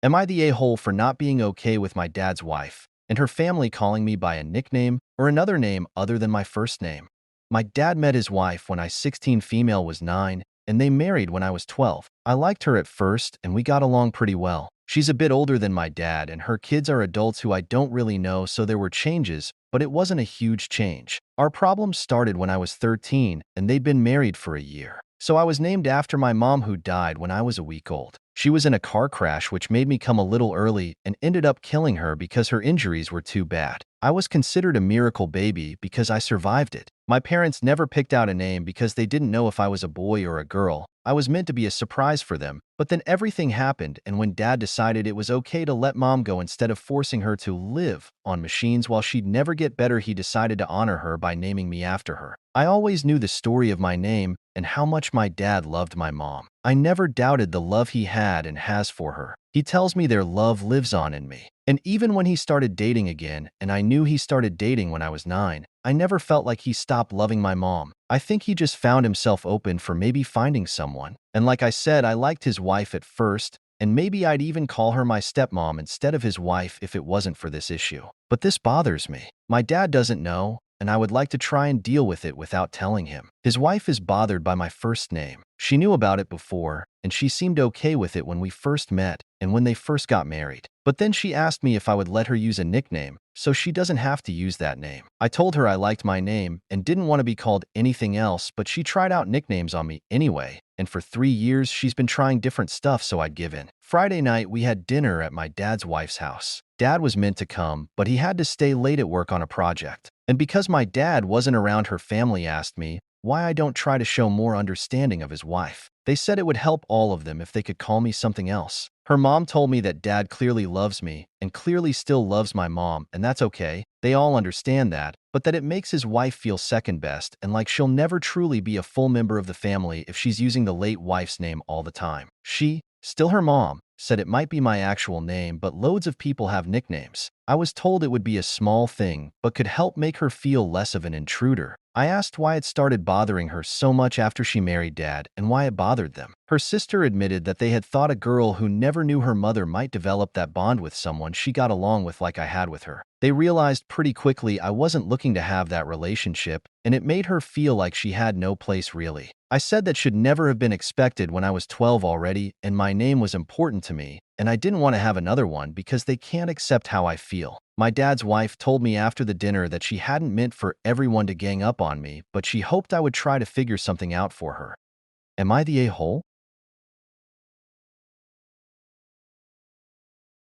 Am I the a-hole for not being okay with my dad's wife and her family calling me by a nickname or another name other than my first name? My dad met his wife when I was 16, female was 9, and they married when I was 12. I liked her at first and we got along pretty well. She's a bit older than my dad and her kids are adults who I don't really know, so there were changes, but it wasn't a huge change. Our problems started when I was 13 and they'd been married for a year. So I was named after my mom who died when I was a week old. She was in a car crash which made me come a little early and ended up killing her because her injuries were too bad. I was considered a miracle baby because I survived it. My parents never picked out a name because they didn't know if I was a boy or a girl. I was meant to be a surprise for them, but then everything happened, and when dad decided it was okay to let mom go instead of forcing her to live on machines while she'd never get better, he decided to honor her by naming me after her. I always knew the story of my name and how much my dad loved my mom. I never doubted the love he had and has for her. He tells me their love lives on in me. And even when he started dating again, and I knew he started dating when I was 9, I never felt like he stopped loving my mom. I think he just found himself open for maybe finding someone. And like I said, I liked his wife at first, and maybe I'd even call her my stepmom instead of his wife if it wasn't for this issue. But this bothers me. My dad doesn't know, and I would like to try and deal with it without telling him. His wife is bothered by my first name. She knew about it before, and she seemed okay with it when we first met and when they first got married. But then she asked me if I would let her use a nickname, so she doesn't have to use that name. I told her I liked my name and didn't want to be called anything else, but she tried out nicknames on me anyway, and for 3 years she's been trying different stuff, so I'd give in. Friday night, we had dinner at my dad's wife's house. Dad was meant to come, but he had to stay late at work on a project. And because my dad wasn't around, her family asked me why I don't try to show more understanding of his wife. They said it would help all of them if they could call me something else. Her mom told me that dad clearly loves me and clearly still loves my mom, and that's okay. They all understand that, but that it makes his wife feel second best and like she'll never truly be a full member of the family if she's using the late wife's name all the time. She, still her mom, said it might be my actual name, but loads of people have nicknames. I was told it would be a small thing, but could help make her feel less of an intruder. I asked why it started bothering her so much after she married dad and why it bothered them. Her sister admitted that they had thought a girl who never knew her mother might develop that bond with someone she got along with like I had with her. They realized pretty quickly I wasn't looking to have that relationship, and it made her feel like she had no place really. I said that should never have been expected when I was 12 already, and my name was important to me, and I didn't want to have another one because they can't accept how I feel. My dad's wife told me after the dinner that she hadn't meant for everyone to gang up on me, but she hoped I would try to figure something out for her. Am I the a-hole?